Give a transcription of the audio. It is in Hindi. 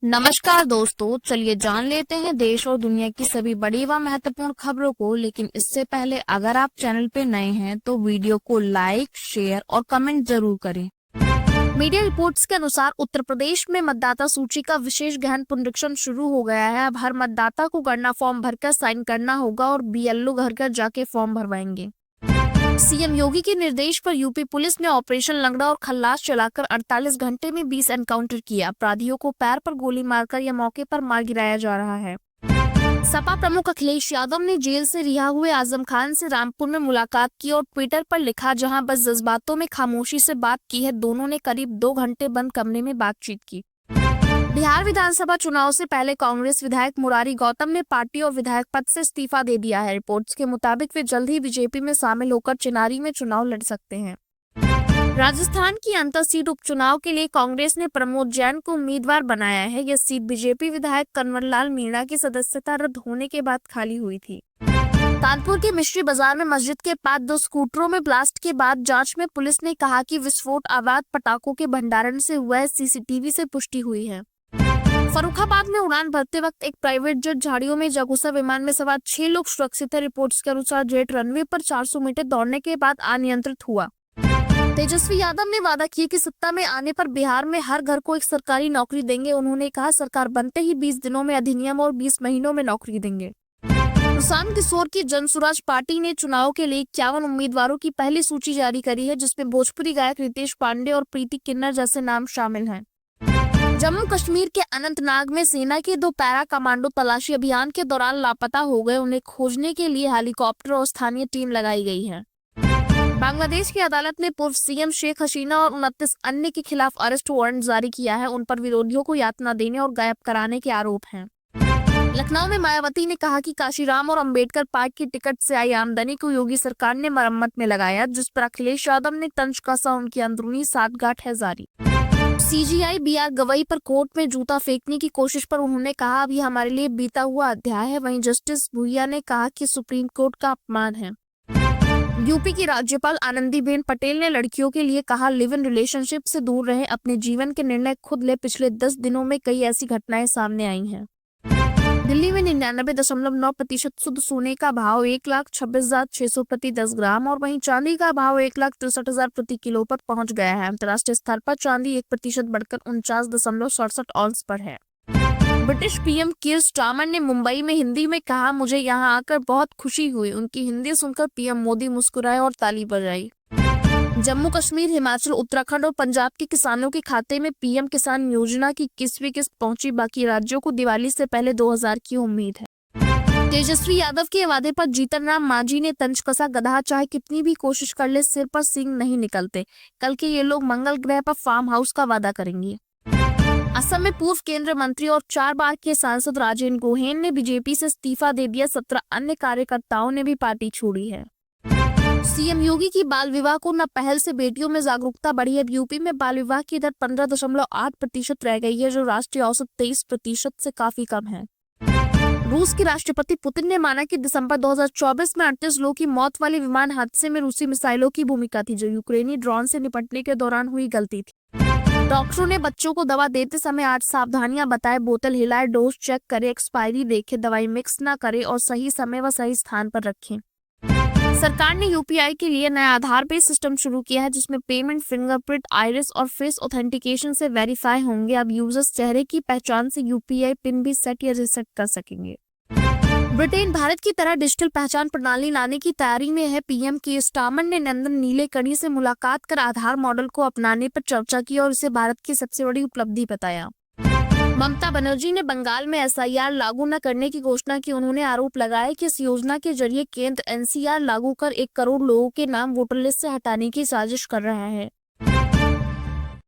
नमस्कार दोस्तों, चलिए जान लेते हैं देश और दुनिया की सभी बड़ी व महत्वपूर्ण खबरों को। लेकिन इससे पहले अगर आप चैनल पे नए हैं तो वीडियो को लाइक, शेयर और कमेंट जरूर करें। मीडिया रिपोर्ट्स के अनुसार उत्तर प्रदेश में मतदाता सूची का विशेष गहन पुनरीक्षण शुरू हो गया है। अब हर मतदाता को गणना फॉर्म भरकर साइन करना होगा और बीएलओ घर घर जाके फॉर्म भरवाएंगे। सीएम योगी के निर्देश पर यूपी पुलिस ने ऑपरेशन लंगड़ा और खल्लास चलाकर 48 घंटे में 20 एनकाउंटर किया। अपराधियों को पैर पर गोली मारकर या मौके पर मार गिराया जा रहा है। सपा प्रमुख अखिलेश यादव ने जेल से रिहा हुए आजम खान से रामपुर में मुलाकात की और ट्विटर पर लिखा, जहां बस जज्बातों में खामोशी से बात की है। दोनों ने करीब 2 घंटे बंद कमरे में बातचीत की। बिहार विधानसभा चुनाव से पहले कांग्रेस विधायक मुरारी गौतम ने पार्टी और विधायक पद से इस्तीफा दे दिया है। रिपोर्ट्स के मुताबिक वे जल्द ही बीजेपी में शामिल होकर चिनारी में चुनाव लड़ सकते हैं। राजस्थान की अंतर सीट उपचुनाव के लिए कांग्रेस ने प्रमोद जैन को उम्मीदवार बनाया है। यह सीट बीजेपी विधायक कन्वरलाल मीणा की सदस्यता रद्द होने के बाद खाली हुई थी। कानपुर के मिश्री बाजार में मस्जिद के पास 2 स्कूटरों में ब्लास्ट के बाद जांच में पुलिस ने कहा कि विस्फोट अवैध पटाखों के भंडारण से हुआ है। सीसीटीवी से पुष्टि हुई है। फर्रुखाबाद में उड़ान भरते वक्त एक प्राइवेट जेट झाड़ियों में जा घुसा। विमान में सवार 6 लोग सुरक्षित है। रिपोर्ट्स के अनुसार जेट रनवे पर 400 मीटर दौड़ने के बाद अनियंत्रित हुआ। तेजस्वी यादव ने वादा किया कि सत्ता में आने पर बिहार में हर घर को एक सरकारी नौकरी देंगे। उन्होंने कहा, सरकार बनते ही 20 दिनों में अधिनियम और 20 महीनों में नौकरी देंगे। प्रशांत किशोर की जनसुराज पार्टी ने चुनाव के लिए 51 उम्मीदवारों की पहली सूची जारी करी है, जिसमें भोजपुरी गायक रितेश पांडे और प्रीति किन्नर जैसे नाम शामिल हैं। जम्मू कश्मीर के अनंतनाग में सेना के 2 पैरा कमांडो तलाशी अभियान के दौरान लापता हो गए। उन्हें खोजने के लिए हेलीकॉप्टर और स्थानीय टीम लगाई गई है। बांग्लादेश की अदालत ने पूर्व सीएम शेख हसीना और 29 अन्य के खिलाफ अरेस्ट वारंट जारी किया है। उन पर विरोधियों को यातना देने और गायब कराने के आरोप हैं। लखनऊ में मायावती ने कहा कि काशीराम और अंबेडकर पार्क की टिकट से आई आमदनी को योगी सरकार ने मरम्मत में लगाया, जिस पर अखिलेश यादव ने तंज कसा। उनकी अंदरूनी साठगांठ है जारी। सीजीआई बीआर गवई पर कोर्ट में जूता फेंकने की कोशिश पर उन्होंने कहा, अब ये हमारे लिए बीता हुआ अध्याय है। वहीं जस्टिस भुइया ने कहा कि सुप्रीम कोर्ट का अपमान है। यूपी की राज्यपाल आनंदीबेन पटेल ने लड़कियों के लिए कहा, लिव इन रिलेशनशिप से दूर रहें, अपने जीवन के निर्णय खुद ले। पिछले 10 दिनों में कई ऐसी घटनाएं सामने आई हैं। दिल्ली में 99.9% शुद्ध सोने का भाव 1,26,600 प्रति 10 ग्राम और वहीं चांदी का भाव 1,63,000 प्रति किलो पर पहुंच गया है। अंतर्राष्ट्रीय स्तर पर चांदी 1% बढ़कर 49.67 ऑन्स पर है। ब्रिटिश पीएम कीर स्टारमर ने मुंबई में हिंदी में कहा, मुझे यहां आकर बहुत खुशी हुई। उनकी हिंदी सुनकर पीएम मोदी मुस्कुराए और ताली बजाई। जम्मू कश्मीर, हिमाचल, उत्तराखंड और पंजाब के किसानों के खाते में पीएम किसान योजना की 21वीं किस्त पहुंची। बाकी राज्यों को दिवाली से पहले 2000 की उम्मीद है। तेजस्वी यादव के वादे पर जीतन राम मांझी ने तंज कसा, गधा चाहे कितनी भी कोशिश कर ले, सिर पर सींग नहीं निकलते। कल के ये लोग मंगल ग्रह पर फार्म हाउस का वादा करेंगे। असम में पूर्व केंद्रीय मंत्री और 4 बार के सांसद राजेंद्र गोहेन ने बीजेपी से इस्तीफा दे दिया। 17 अन्य कार्यकर्ताओं ने भी पार्टी छोड़ी है। सीएम योगी की बाल विवाह को न पहल से बेटियों में जागरूकता बढ़ी है। यूपी में बाल विवाह की दर 15.8% रह गई है, जो राष्ट्रीय औसत 23% से काफी कम है। रूस के राष्ट्रपति पुतिन ने माना कि दिसंबर 2024 में 38 लोगों की मौत वाले विमान हादसे में रूसी मिसाइलों की भूमिका थी, जो यूक्रेनी ड्रोन से निपटने के दौरान हुई गलती थी। डॉक्टरों ने बच्चों को दवा देते समय 8 सावधानियां बताए। बोतल हिलाए, डोज चेक करे, एक्सपायरी देखे, दवाई मिक्स ना करे और सही समय व सही स्थान पर रखें। सरकार ने यूपीआई के लिए नया आधार बेस्ड सिस्टम शुरू किया है, जिसमें पेमेंट फिंगरप्रिंट, आइरिस और फेस ऑथेंटिकेशन से वेरीफाई होंगे। अब यूजर्स चेहरे की पहचान से यूपीआई पिन भी सेट या रिसेट कर सकेंगे। ब्रिटेन भारत की तरह डिजिटल पहचान प्रणाली लाने की तैयारी में है। पीएम कीर स्टारमर ने नंदन नीलेकणी से मुलाकात कर आधार मॉडल को अपनाने पर चर्चा की और इसे भारत की सबसे बड़ी उपलब्धि बताया। ममता बनर्जी ने बंगाल में एसआईआर लागू न करने की घोषणा की। उन्होंने आरोप लगाया कि इस योजना के जरिए केंद्र एनसीआर लागू कर 1 करोड़ लोगों के नाम वोटर लिस्ट से हटाने की साजिश कर रहा है।